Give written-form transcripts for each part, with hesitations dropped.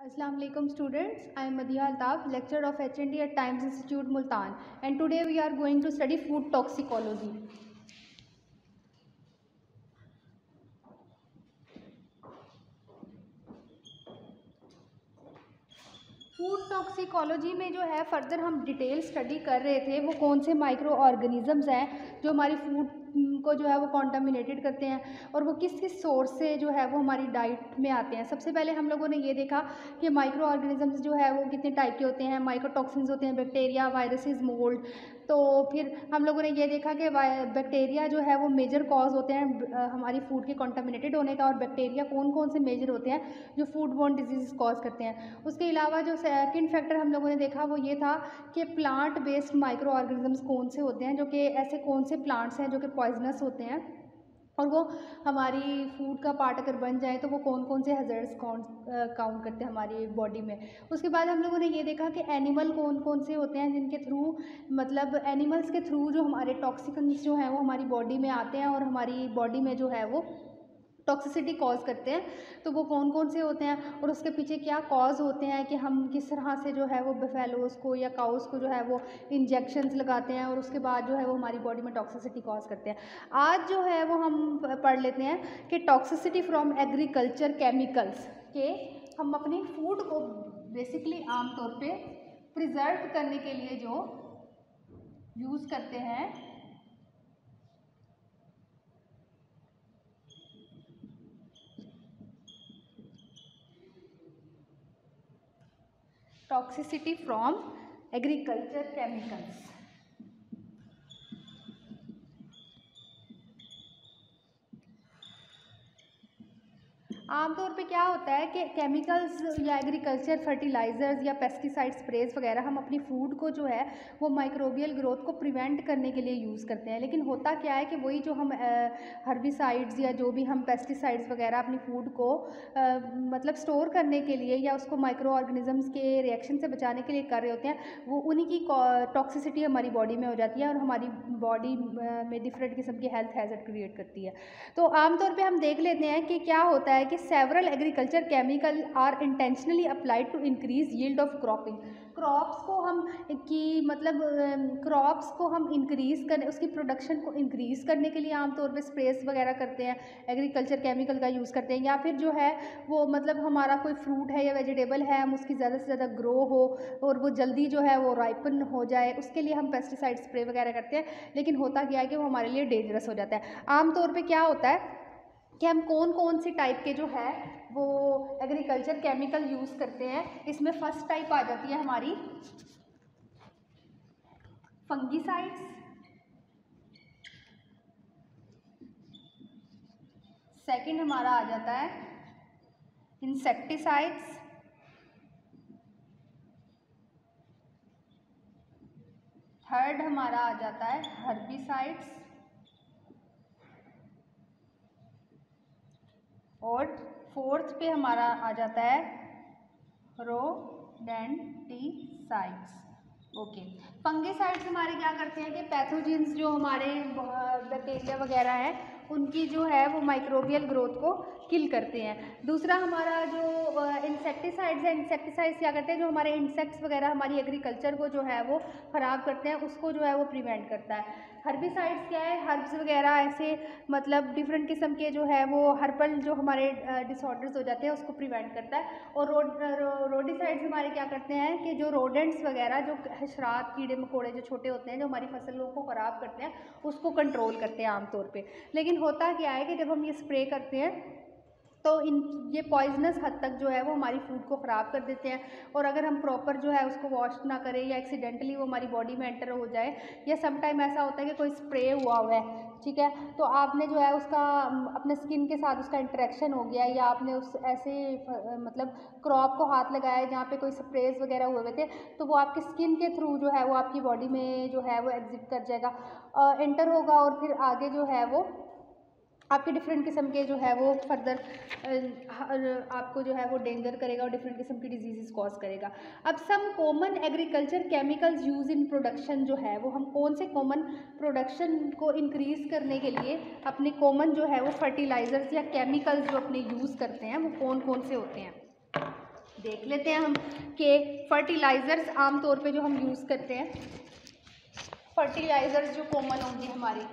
Assalamu alaikum students. I am Madiha Altaf, lecturer of HND at Times Institute Multan, and today we are going to study food toxicology. Food toxicology में जो है further हम detail study कर रहे थे वो कौन से माइक्रो ऑर्गेनिजम्स हैं जो हमारी फूड को जो है वो कॉन्टामिनेटेड करते हैं और वो किस किस सोर्स से जो है वो हमारी डाइट में आते हैं। सबसे पहले हम लोगों ने ये देखा कि माइक्रो ऑर्गेनिजम्स जो है वो कितने टाइप के होते हैं। माइक्रोटॉक्सिन्स होते हैं, बैक्टीरिया, वायरसेस, मोल्ड। तो फिर हम लोगों ने ये देखा कि बैक्टीरिया जो है वो मेजर कॉज होते हैं हमारी फूड के कॉन्टामिनेटेड होने का, और बैक्टीरिया कौन कौन से मेजर होते हैं जो फूड बोर्न डिजीज़ कॉज करते हैं। उसके अलावा जो सेकंड फैक्टर हम लोगों ने देखा वो ये था कि प्लांट बेस्ड माइक्रो ऑर्गेनिजम्स कौन से होते हैं, जो कि ऐसे कौन से प्लांट्स हैं जो कि पॉइजनस होते हैं और वो हमारी फूड का पार्ट अगर बन जाए तो वो कौन कौन से हज़ार्ड्स काउंट करते हैं हमारी बॉडी में। उसके बाद हम लोगों ने ये देखा कि एनिमल कौन कौन से होते हैं जिनके थ्रू, मतलब एनिमल्स के थ्रू जो हमारे टॉक्सिकन्स जो हैं वो हमारी बॉडी में आते हैं और हमारी बॉडी में जो है वो टॉक्सिसिटी कॉज करते हैं। तो वो कौन कौन से होते हैं और उसके पीछे क्या कॉज होते हैं कि हम किस तरह से जो है वो बफेलोज़ को या काउस को जो है वो इंजेक्शंस लगाते हैं और उसके बाद जो है वो हमारी बॉडी में टॉक्सिसिटी कॉज करते हैं। आज जो है वो हम पढ़ लेते हैं कि टॉक्सिसिटी फ्रॉम एग्रीकल्चर केमिकल्स के हम अपनी फूड को बेसिकली आमतौर पे प्रिजर्व करने के लिए जो यूज़ करते हैं टॉक्सिसिटी फ्रॉम एग्रीकल्चर केमिकल्स। आमतौर पे क्या होता है कि केमिकल्स या एग्रीकल्चर फर्टिलाइज़र्स या पेस्टिसाइड स्प्रेज वगैरह हम अपनी फूड को जो है वो माइक्रोबियल ग्रोथ को प्रिवेंट करने के लिए यूज़ करते हैं। लेकिन होता क्या है कि वही जो हम हर्बिसाइड्स या जो भी हम पेस्टिसाइड्स वगैरह अपनी फूड को मतलब स्टोर करने के लिए या उसको माइक्रो ऑर्गेनिजम्स के रिएक्शन से बचाने के लिए कर रहे होते हैं, वो उन्हीं की टॉक्सिसिटी हमारी बॉडी में हो जाती है और हमारी बॉडी में डिफरेंट किस्म की हेल्थ हैज़र्ड क्रिएट करती है। तो आमतौर पे हम देख लेते हैं कि क्या होता है कि several agriculture chemical are intentionally applied to increase yield of cropping. Crops को हम क्रॉप्स को हम इंक्रीज़ करने, उसकी प्रोडक्शन को इंक्रीज़ करने के लिए आमतौर पे स्प्रेस वगैरह करते हैं, एग्रीकल्चर केमिकल का यूज़ करते हैं। या फिर जो है वो मतलब हमारा कोई फ्रूट है या वेजिटेबल है, हम उसकी ज़्यादा से ज़्यादा ग्रो हो और वो जल्दी जो है वो राइपन हो जाए, उसके लिए हम पेस्टिसाइड स्प्रे वगैरह करते हैं। लेकिन होता क्या है कि वो हमारे लिए डेंजरस हो जाता है। आमतौर पे क्या होता है कि हम कौन कौन सी टाइप के जो है वो एग्रीकल्चर केमिकल यूज़ करते हैं। इसमें फर्स्ट टाइप आ जाती है हमारी फंगीसाइड्स, सेकंड हमारा आ जाता है इंसेक्टिसाइड्स, थर्ड हमारा आ जाता है हर्बिसाइड्स और फोर्थ पे हमारा आ जाता है रोडेंटिसाइड्स। ओके, फंगिसाइड्स हमारे क्या करते हैं कि पैथोजेंस जो हमारे बैक्टीरिया वगैरह हैं उनकी जो है वो माइक्रोबियल ग्रोथ को किल करते हैं। दूसरा हमारा जो इंसेक्टिसाइड्स है, इंसेक्टिसाइड्स क्या करते हैं, जो हमारे इंसेक्ट्स वगैरह हमारी एग्रीकल्चर को जो है वो ख़राब करते हैं, उसको जो है वो प्रिवेंट करता है। हर्बिसाइड्स क्या है, हर्ब्स वगैरह ऐसे मतलब डिफरेंट किस्म के जो है वो हर्बल जो हमारे डिसऑर्डर्स हो जाते हैं उसको प्रिवेंट करता है। और रोडिसाइड्स हमारे क्या करते हैं कि जो रोडेंट्स वगैरह, जो हशरात, कीड़े मकोड़े जो छोटे होते हैं जो हमारी फसलों को ख़राब करते हैं, उसको कंट्रोल करते हैं आमतौर पे। लेकिन होता क्या है कि जब हम ये स्प्रे करते हैं तो ये पॉइजनस हद तक जो है वो हमारी फूड को ख़राब कर देते हैं। और अगर हम प्रॉपर जो है उसको वॉश ना करें या एक्सीडेंटली वो हमारी बॉडी में एंटर हो जाए, या सम टाइम ऐसा होता है कि कोई स्प्रे हुआ है, ठीक है, तो आपने जो है उसका अपने स्किन के साथ उसका इंटरेक्शन हो गया या आपने उस ऐसे मतलब क्रॉप को हाथ लगाया जहाँ पे कोई स्प्रेज वगैरह हुए हुए थे, तो वो आपकी स्किन के थ्रू जो है वो आपकी बॉडी में जो है वो एग्जिट कर जाएगा, एंटर होगा और फिर आगे जो है वो आपके डिफरेंट किस्म के जो है वो फर्दर आपको जो है वो डेंजर करेगा और डिफरेंट किस्म की डिजीज़ कॉज करेगा। अब some common agriculture chemicals use in production जो है वो, हम कौन से कॉमन प्रोडक्शन को इंक्रीज़ करने के लिए अपने कॉमन जो है वो फर्टिलाइज़र्स या केमिकल्स जो अपने यूज़ करते हैं वो कौन कौन से होते हैं। देख लेते हैं हम कि फर्टिलाइज़र्स आमतौर पे जो हम यूज़ करते हैं, फर्टिलाइज़र्स जो कॉमन होंगे हमारे,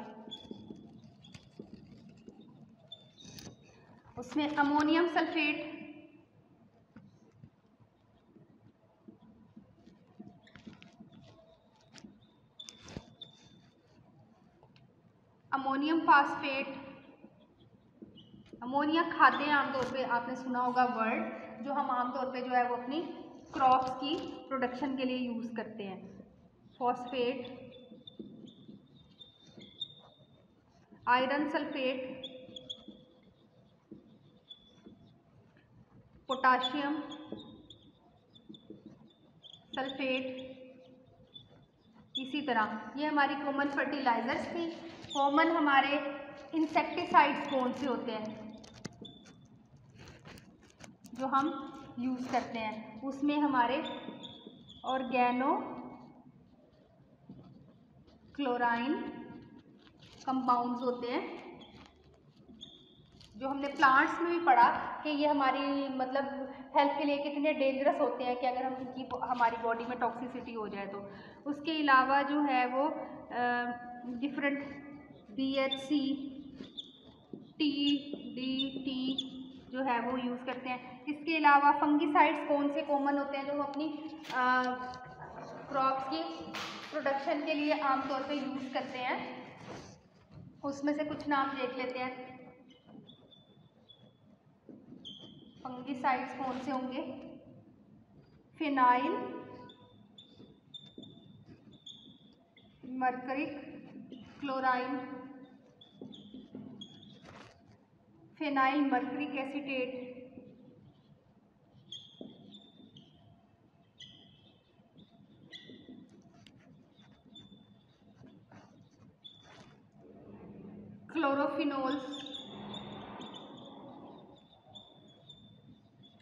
उसमें ammonium sulphate, ammonium phosphate, ammonia खाद्य आमतौर पे आपने सुना होगा वर्ड, जो हम आमतौर पे जो है वो अपनी क्रॉप्स की प्रोडक्शन के लिए यूज़ करते हैं। Phosphate, iron sulphate, potassium sulphate, इसी तरह ये हमारी कॉमन फर्टिलाइजर्स थी। कॉमन हमारे इंसेक्टिसाइड्स कौन से होते हैं जो हम यूज़ करते हैं, उसमें हमारे ऑर्गेनो क्लोराइन कंपाउंड्स होते हैं, जो हमने प्लांट्स में भी पढ़ा कि ये हमारी मतलब हेल्थ के लिए कितने डेंजरस होते हैं कि अगर हम इनकी हमारी बॉडी में टॉक्सिसिटी हो जाए तो। उसके अलावा जो है वो डिफरेंट BHC, TDT जो है वो यूज़ करते हैं। इसके अलावा फंगीसाइड्स कौन से कॉमन होते हैं जो हम अपनी क्रॉप्स की प्रोडक्शन के लिए आमतौर पे यूज़ करते हैं, उसमें से कुछ नाम देख लेते हैं। फंगीसाइड्स कौन से होंगे? Phenyl, mercuric chlorine, phenyl mercuric acetate, chlorophenols.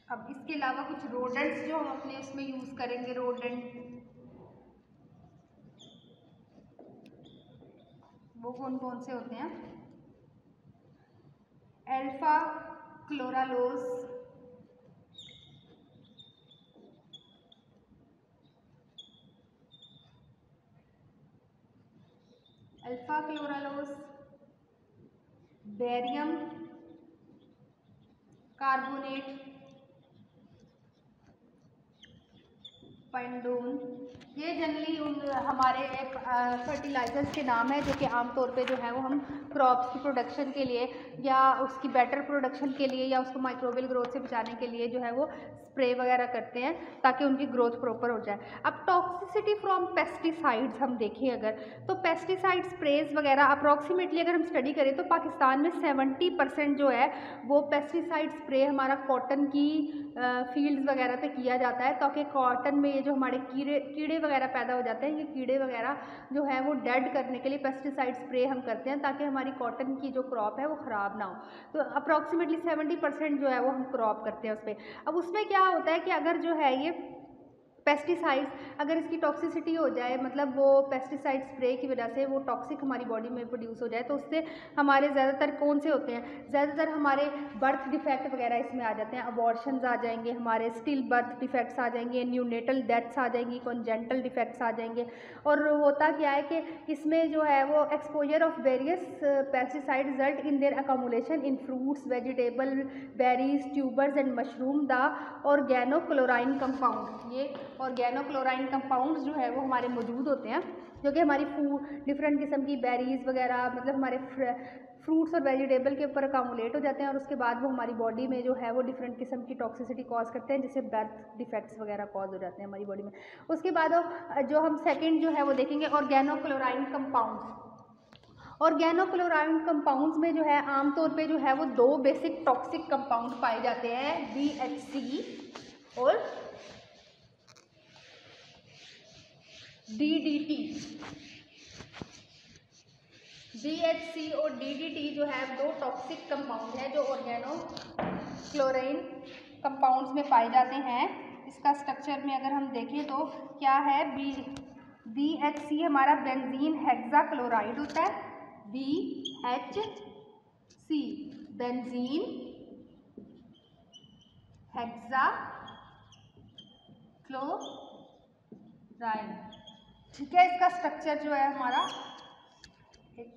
अब इसके अलावा कुछ रोडेंट्स जो हम अपने उसमें यूज़ करेंगे, रोडेंट वो कौन कौन से होते हैं? Alpha chloralose, alpha chloralose, barium carbonate, pindone. ये जनरली उन हमारे फर्टिलाइजर्स के नाम है जो कि आमतौर पे जो है वो हम क्रॉप्स की प्रोडक्शन के लिए या उसकी बेटर प्रोडक्शन के लिए या उसको माइक्रोबियल ग्रोथ से बचाने के लिए जो है वो स्प्रे वगैरह करते हैं ताकि उनकी ग्रोथ प्रॉपर हो जाए। अब टॉक्सिसिटी फ्रॉम पेस्टिसाइड्स हम देखें अगर, तो पेस्टिसाइड स्प्रेज वगैरह अप्रॉक्सीमेटली अगर हम स्टडी करें तो पाकिस्तान में 70% जो है वो पेस्टिसाइड स्प्रे हमारा कॉटन की फील्ड्स वगैरह पे किया जाता है, ताकि कॉटन में ये जो हमारे कीड़े वगैरह पैदा हो जाते हैं, ये कीड़े वगैरह जो है वो डेड करने के लिए पेस्टिसाइड स्प्रे हम करते हैं ताकि हमारी कॉटन की जो क्रॉप है वो ख़राब ना हो। तो अप्रॉक्सीमेटली 70% जो है वो हम क्रॉप करते हैं उस पर। अब उसमें क्या होता है कि अगर जो है ये पेस्टिसाइड्स अगर इसकी टॉक्सिसिटी हो जाए, मतलब वो पेस्टिसाइड स्प्रे की वजह से वो टॉक्सिक हमारी बॉडी में प्रोड्यूस हो जाए, तो उससे हमारे ज़्यादातर कौन से होते हैं, ज़्यादातर हमारे बर्थ डिफेक्ट वगैरह इसमें आ जाते हैं, अबॉर्शंस आ जाएंगे, हमारे स्टिल बर्थ डिफेक्ट्स आ जाएंगे, न्यूनेटल डेथ्स आ जाएंगी, कॉन्जेंटल डिफेक्ट्स आ जाएंगे। और होता क्या है कि इसमें जो है वो exposure of various pesticide result in their accumulation in fruits, vegetable, berries, tubers and mushroom. The organochlorine compound, ये ऑर्गेनोक्लोराइन कंपाउंड्स जो है वो हमारे मौजूद होते हैं जो कि हमारी डिफरेंट किस्म की बेरीज वगैरह, मतलब हमारे फ्रूट्स और वेजिटेबल के ऊपर अकामुलेट हो जाते हैं और उसके बाद वो हमारी बॉडी में जो है वो डिफरेंट किस्म की टॉक्सिसिटी कॉज करते हैं, जिससे बर्थ डिफेक्ट्स वगैरह कॉज हो जाते हैं हमारी बॉडी में। उसके बाद जो हम सेकेंड जो है वो देखेंगे ऑर्गेनोक्लोराइन कंपाउंड्स। ऑर्गेनोक्लोराइन कंपाउंड्स में जो है आमतौर पे जो है वो दो बेसिक टॉक्सिक कंपाउंड पाए जाते हैं, BHC और DDT। BHC और DDT जो है दो टॉक्सिक कंपाउंड है जो ऑर्गेनोक्लोराइन कंपाउंड्स में पाए जाते हैं। इसका स्ट्रक्चर में अगर हम देखें तो क्या है, BHC हमारा बेंजीन हेक्साक्लोराइड होता है, BHC बेंजीन हेक्सा क्लोराइड। ठीक है, इसका स्ट्रक्चर जो है हमारा एक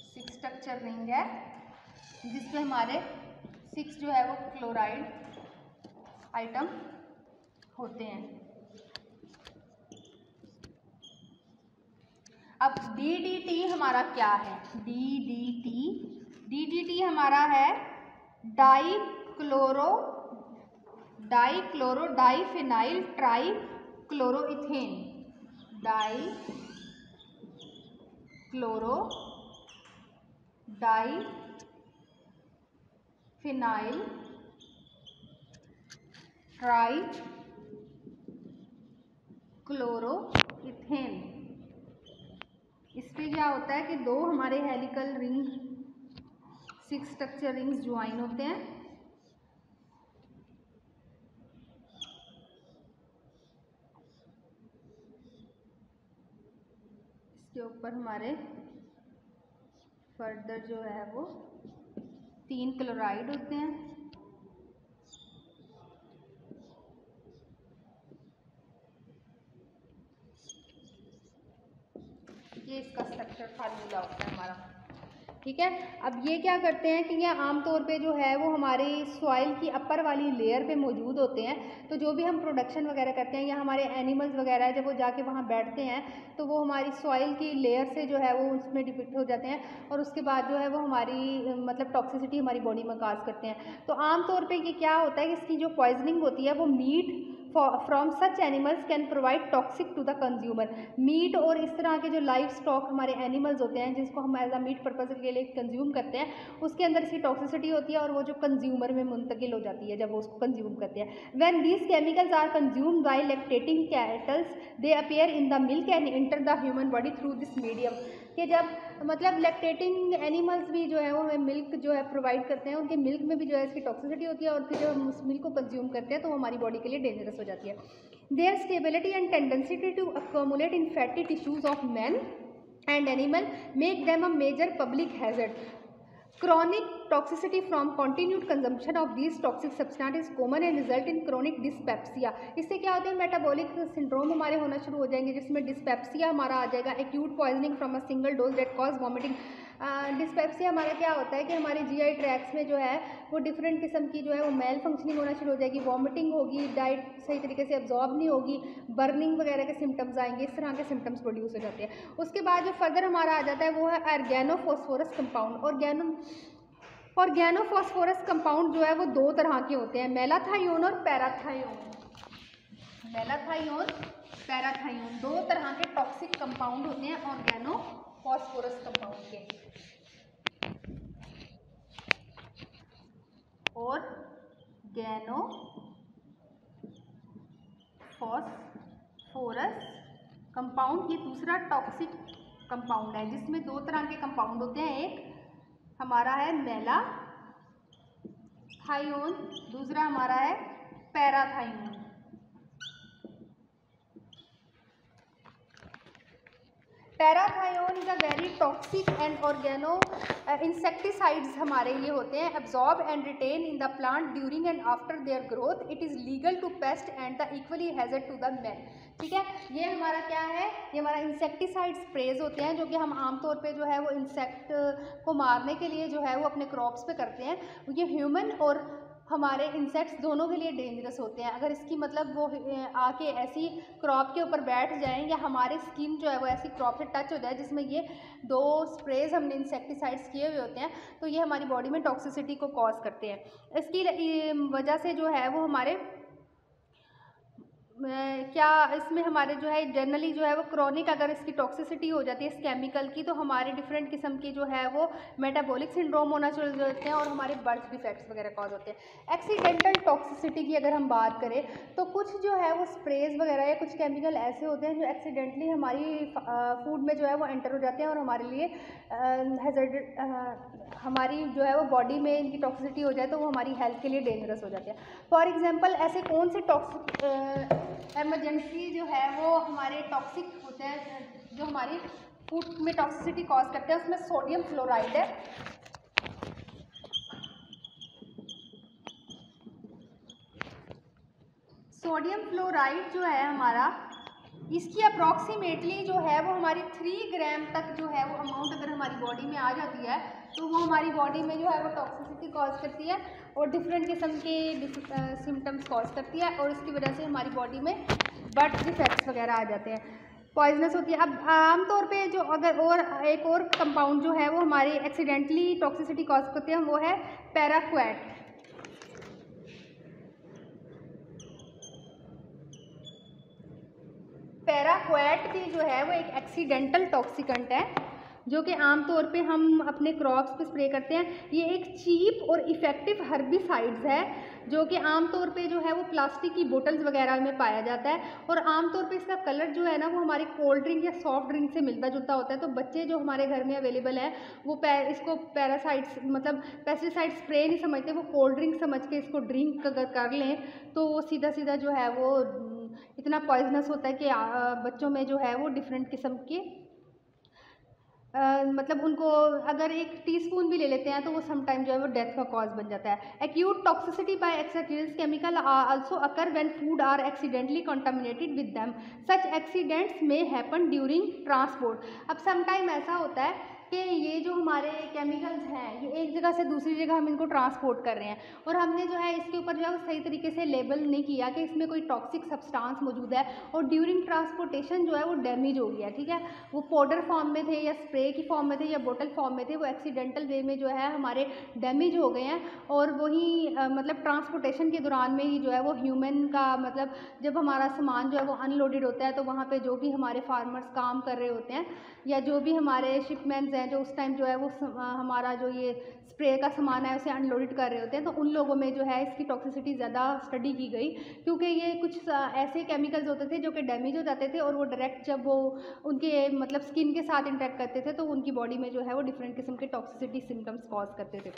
6 स्ट्रक्चर रिंग है जिसमें हमारे 6 जो है वो क्लोराइड आइटम होते हैं। अब DDT हमारा क्या है? DDT हमारा है डाइफिनाइल ट्राइक्लोरोइथेन। डाइफिनाइल ट्राइक्लोरोइथेन। इस पे क्या होता है कि दो हमारे helical ring 6 structure rings join होते हैं। इसके ऊपर हमारे फर्दर जो है वो 3 क्लोराइड होते हैं। ये इसका स्ट्रक्चर फार्मूला होता है हमारा। ठीक है, अब ये क्या करते हैं कि ये आमतौर पे जो है वो हमारी सॉइल की अपर वाली लेयर पे मौजूद होते हैं। तो जो भी हम प्रोडक्शन वगैरह करते हैं या हमारे एनिमल्स वगैरह है, जब वो जाके वहाँ बैठते हैं तो वो हमारी सॉइल की लेयर से जो है वो उसमें डिपिक्ट हो जाते हैं और उसके बाद जो है वो हमारी मतलब टॉक्सिसिटी हमारी बॉडी में काज करते हैं। तो आमतौर पर ये क्या होता है कि इसकी जो पॉइजनिंग होती है वो meat from such animals can provide toxic to the consumer. Meat और इस तरह के जो लाइव स्टॉक हमारे एनिमल्स होते हैं जिसको हम एज अ मीट पर्पज के लिए कंज्यूम करते हैं, उसके अंदर इसकी टॉक्सिसिटी होती है और वो जो कंज्यूमर में मुंतकिल हो जाती है जब वो उसको कंज्यूम करते हैं। When these chemicals are consumed by lactating cattles they appear in the milk and enter the human body through this medium. कि जब मतलब लैक्टेटिंग एनिमल्स भी जो है वो हमें मिल्क जो है प्रोवाइड करते हैं, उनके मिल्क में भी जो है इसकी टॉक्सिसिटी होती है और फिर जब हम उस मिल्क को कंज्यूम करते हैं तो वो हमारी बॉडी के लिए डेंजरस हो जाती है। Their stability and tendency to accumulate in fatty tissues of man and animal make them a major public hazard. Chronic toxicity from continued consumption of these toxic substances is common and result in chronic dyspepsia. इससे क्या होता है, metabolic syndrome हमारे होना शुरू हो जाएंगे जिसमें डिस्पेप्सिया हमारा आ जाएगा। Acute poisoning from a single dose that cause vomiting. Dyspepsia हमारा क्या होता है कि हमारे GI ट्रैक्स में जो है वो डिफरेंट किस्म की जो है वो मेल फंक्शनिंग होना शुरू हो जाएगी, वॉमिटिंग होगी, डाइट सही तरीके से एब्जॉर्ब नहीं होगी, बर्निंग वगैरह के सिम्टम्स आएंगे, इस तरह के सिम्टम्स प्रोड्यूस हो जाते हैं। उसके बाद जो फर्दर हमारा आ जाता है वो है ऑर्गेनोफॉस्फोरस कंपाउंड। ऑर्गेनोफॉस्फोरस कंपाउंड जो है वो 2 तरह के होते हैं, मेलाथायोन और पैराथायोन। पैराथायोन 2 तरह के टॉक्सिक कंपाउंड होते हैं ऑर्गेनोफॉस्फोरस कंपाउंड के। ऑर्गेनोफॉस्फोरस कंपाउंड ये दूसरा टॉक्सिक कंपाउंड है जिसमें 2 तरह के कंपाउंड होते हैं। एक हमारा है मेलाथायोन, दूसरा हमारा है parathion. Parathion is a very toxic and organo insecticides हमारे ये होते हैं absorb and retain in the plant during and after their growth. It is legal to pest and the equally hazard to the man. ठीक है, ये हमारा क्या है, ये हमारा इंसेक्टिसाइड स्प्रेज होते हैं जो कि हम आमतौर पे जो है वो इंसेक्ट को मारने के लिए जो है वो अपने क्रॉप्स पे करते हैं। ये ह्यूमन और हमारे इंसेक्ट्स दोनों के लिए डेंजरस होते हैं। अगर इसकी मतलब वो आके ऐसी क्रॉप के ऊपर बैठ जाएं या हमारी स्किन जो है वो ऐसी क्रॉप से टच हो जाए जिसमें ये 2 स्प्रेज हमने इंसेक्टिसाइड्स किए हुए होते हैं तो ये हमारी बॉडी में टॉक्सिसिटी को कॉज करते हैं। इसकी वजह से जो है वो हमारे क्या इसमें हमारे जो है जनरली जो है वो क्रॉनिक अगर इसकी टॉक्सिसिटी हो जाती है इस केमिकल की तो हमारे डिफरेंट किस्म की जो है वो मेटाबॉलिक सिंड्रोम होना शुरू हो जाते हैं और हमारे बर्थ डिफेक्ट्स वगैरह कॉज होते हैं। एक्सीडेंटल टॉक्सिसिटी की अगर हम बात करें तो कुछ जो है वो स्प्रेज वगैरह या कुछ केमिकल ऐसे होते हैं जो एक्सीडेंटली हमारी फूड में जो है वो एंटर हो जाते हैं और हमारे लिए हमारी जो है वो बॉडी में इनकी टॉक्सिसिटी हो जाए तो वो हमारी हेल्थ के लिए डेंजरस हो जाते हैं। फॉर एग्जांपल ऐसे कौन से टॉक्सिक एमरजेंसी जो है वो हमारे टॉक्सिक होते हैं जो हमारी फूड में टॉक्सिसिटी कॉज करते हैं, उसमें सोडियम फ्लोराइड है, सोडियम फ्लोराइड जो है हमारा, इसकी अप्रॉक्सीमेटली जो है वो हमारी 3 ग्राम तक जो है वो अमाउंट अगर हमारी बॉडी में आ जाती है तो वो हमारी बॉडी में जो है वो टॉक्सिसिटी कॉज करती है और डिफरेंट किस्म के सिम्टम्स कॉज करती है और इसकी वजह से हमारी बॉडी में बर्थ डिफेक्ट्स वगैरह आ जाते हैं, पॉइजनस होती है। अब आमतौर पे जो अगर और एक और कंपाउंड जो है वो हमारी एक्सीडेंटली टॉक्सिसिटी कॉज करते हैं वो है पैराक्वेट। पैराक्वेट भी जो है वो एक एक्सीडेंटल टॉक्सिकेंट है जो कि आमतौर पे हम अपने क्रॉप्स पे स्प्रे करते हैं। ये एक चीप और इफ़ेक्टिव हर्बिसाइड्स है जो कि आमतौर पे जो है वो प्लास्टिक की बोतल्स वगैरह में पाया जाता है और आमतौर पे इसका कलर जो है ना वो हमारी कोल्ड ड्रिंक या सॉफ्ट ड्रिंक से मिलता जुलता होता है। तो बच्चे जो हमारे घर में अवेलेबल है वो इसको पैरासाइड्स मतलब पेस्टिसाइड स्प्रे नहीं समझते, वो कोल्ड ड्रिंक समझ के इसको ड्रिंक अगर कर लें तो वो सीधा सीधा जो है वो इतना पॉइजनस होता है कि बच्चों में जो है वो डिफरेंट किस्म के मतलब उनको अगर एक टीस्पून भी ले लेते हैं तो वो समटाइम जो है वो डेथ का कॉज बन जाता है। Acute toxicity by excess chemical also occur when food are accidentally contaminated with them, such accidents में हैपन ड्यूरिंग ट्रांसपोर्ट। अब समटाइम ऐसा होता है कि ये जो हमारे केमिकल्स हैं ये एक जगह से दूसरी जगह हम इनको ट्रांसपोर्ट कर रहे हैं और हमने जो है इसके ऊपर जो है सही तरीके से लेबल नहीं किया कि इसमें कोई टॉक्सिक सब्सटेंस मौजूद है और ड्यूरिंग ट्रांसपोर्टेशन जो है वो डैमेज हो गया, ठीक है। वो पाउडर फॉर्म में थे या स्प्रे की फॉर्म में थे या बोतल फॉर्म में थे, वो एक्सीडेंटल वे में जो है हमारे डैमेज हो गए हैं और वही मतलब ट्रांसपोर्टेशन के दौरान में ही जो है वो ह्यूमन का मतलब जब हमारा सामान जो है वो अनलोडेड होता है तो वहाँ पे जो भी हमारे फार्मर्स काम कर रहे होते हैं या जो भी हमारे शिपमेंट्स हैं जो उस टाइम जो है वो हमारा जो ये स्प्रे का सामान है उसे अनलोडेड कर रहे होते हैं तो उन लोगों में जो है इसकी टॉक्सिसिटी ज़्यादा स्टडी की गई क्योंकि ये कुछ ऐसे केमिकल्स होते थे जो कि डैमेज हो जाते थे और वो डायरेक्ट जब वो उनके मतलब स्किन के साथ इंटरेक्ट करते थे तो उनकी बॉडी में जो है वो डिफरेंट किस्म के टॉक्सिसिटी सिम्टम्स कॉज करते थे।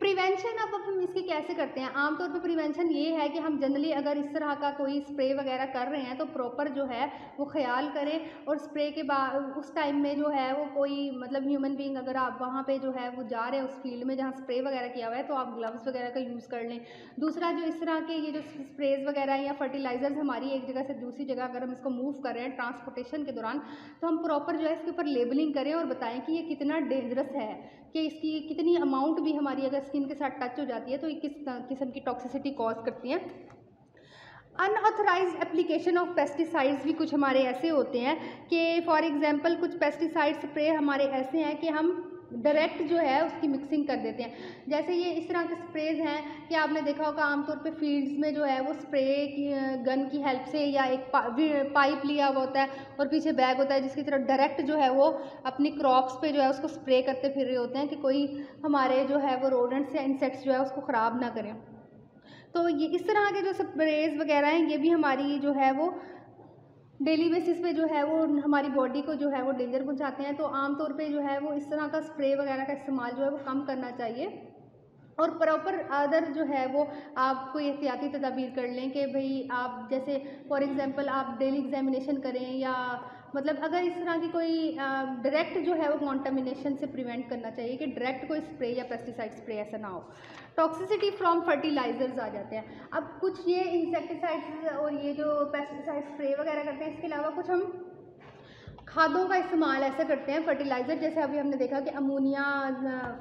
प्रिवेंशन अब हम इसकी कैसे करते हैं? आमतौर पे प्रिवेंशन ये है कि हम जनरली अगर इस तरह का कोई स्प्रे वगैरह कर रहे हैं तो प्रॉपर जो है वो ख्याल करें और स्प्रे के बाद उस टाइम में जो है वो कोई मतलब ह्यूमन बीइंग अगर आप वहाँ पे जो है वो जा रहे हैं उस फील्ड में जहाँ स्प्रे वगैरह किया हुआ है तो आप ग्लव्स वगैरह का यूज़ कर लें। दूसरा जो इस तरह के ये जो स्प्रेज वगैरह या फर्टिलाइजर्स हमारी एक जगह से दूसरी जगह अगर हम इसको मूव कर रहे हैं ट्रांसपोर्टेशन के दौरान तो हम प्रॉपर जो है इसके ऊपर लेबलिंग करें और बताएं कि ये कितना डेंजरस है, कि इसकी कितनी अमाउंट भी हमारी अगर स्किन के साथ टच हो जाती है तो ये किस किस्म की टॉक्सिसिटी कॉज करती हैं। अनऑथराइज्ड एप्लीकेशन ऑफ पेस्टिसाइड्स भी कुछ हमारे ऐसे होते हैं कि फॉर एग्जांपल कुछ पेस्टिसाइड स्प्रे हमारे ऐसे हैं कि हम डायरेक्ट जो है उसकी मिक्सिंग कर देते हैं। जैसे ये इस तरह के स्प्रेज हैं कि आपने देखा होगा आमतौर पे फील्ड्स में जो है वो स्प्रे की गन की हेल्प से या एक पाइप लिया हुआ होता है और पीछे बैग होता है जिसकी तरफ डायरेक्ट जो है वो अपनी क्रॉप्स पे जो है उसको स्प्रे करते फिर रहे होते हैं कि कोई हमारे जो है वो रोडेंट्स या इंसेक्ट्स जो है उसको ख़राब ना करें। तो ये इस तरह के जो स्प्रेज वगैरह हैं ये भी हमारी जो है वो डेली बेसिस पे जो है वो हमारी बॉडी को जो है वो डेंजर पहुंचाते हैं। तो आमतौर पे जो है वो इस तरह का स्प्रे वगैरह का इस्तेमाल जो है वो कम करना चाहिए और प्रॉपर अदर जो है वो आप कोई एहतियाती तदाबीर कर लें कि भाई आप जैसे फॉर एग्जांपल आप डेली एग्जामिनेशन करें या मतलब अगर इस तरह की कोई डायरेक्ट जो है वो कॉन्टामिनेशन से प्रिवेंट करना चाहिए कि डायरेक्ट कोई स्प्रे या पेस्टिसाइड स्प्रे ऐसा ना हो। टॉक्सिसिटी फ्रॉम फर्टिलाइजर्स आ जाते हैं। अब कुछ ये इंसेक्टिसाइड्स और ये जो पेस्टिसाइड स्प्रे वगैरह करते हैं इसके अलावा कुछ हम खादों का इस्तेमाल ऐसे करते हैं फर्टिलाइज़र, जैसे अभी हमने देखा कि अमोनिया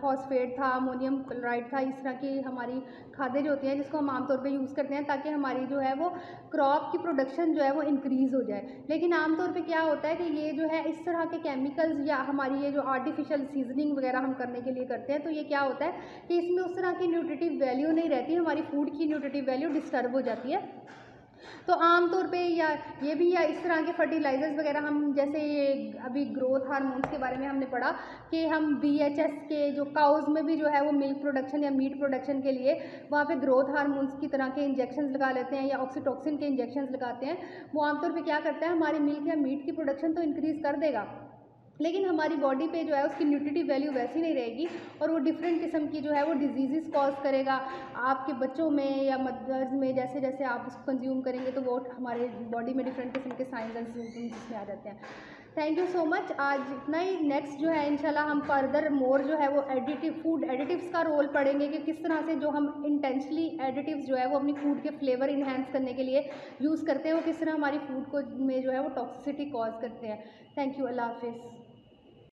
फॉस्फेट था, अमोनियम क्लोराइड था, इस तरह की हमारी खादें जो होती हैं जिसको हम आमतौर पे यूज़ करते हैं ताकि हमारी जो है वो क्रॉप की प्रोडक्शन जो है वो इंक्रीज़ हो जाए। लेकिन आमतौर पे क्या होता है कि ये जो है इस तरह के केमिकल्स या हमारी ये जो आर्टिफिशियल सीजनिंग वगैरह हम करने के लिए करते हैं तो ये क्या होता है कि इसमें उस तरह की न्यूट्रिटिव वैल्यू नहीं रहती, हमारी फूड की न्यूट्रिटिव वैल्यू डिस्टर्ब हो जाती है। तो आमतौर पे या ये भी या इस तरह के फर्टिलाइज़र्स वगैरह हम जैसे ये अभी ग्रोथ हार्मोन्स के बारे में हमने पढ़ा कि हम BHS के जो काउज़ में भी जो है वो मिल्क प्रोडक्शन या मीट प्रोडक्शन के लिए वहाँ पे ग्रोथ हार्मोन्स की तरह के इंजेक्शंस लगा लेते हैं या ऑक्सीटोसिन के इंजेक्शंस लगाते हैं। वो आमतौर पे क्या करता है हमारी मिल्क या मीट की प्रोडक्शन तो इंक्रीज़ कर देगा लेकिन हमारी बॉडी पे जो है उसकी न्यूट्रिटिव वैल्यू वैसी नहीं रहेगी और वो डिफरेंट किस्म की जो है वो डिजीज़ कॉज करेगा आपके बच्चों में या मदर्स में। जैसे जैसे आप उसको कंज्यूम करेंगे तो वो हमारे बॉडी में डिफरेंट किस्म के साइंस एंड सिम्टम्स इसमें आ जाते हैं। Thank you so much. आज इतना ही। नेक्स्ट जो है इंशाल्लाह हम फर्दर मोर जो है वो फूड एडिटिव्स का रोल पढ़ेंगे कि किस तरह से जो हम इंटेंशनली एडिटिव्स जो है वो अपनी फूड के फ्लेवर इन्हेंस करने के लिए यूज़ करते हैं, वो किस तरह हमारी फूड को में जो है वो टॉक्सिसिटी कॉज करते हैं। Thank you. अल्लाह हाफिज़।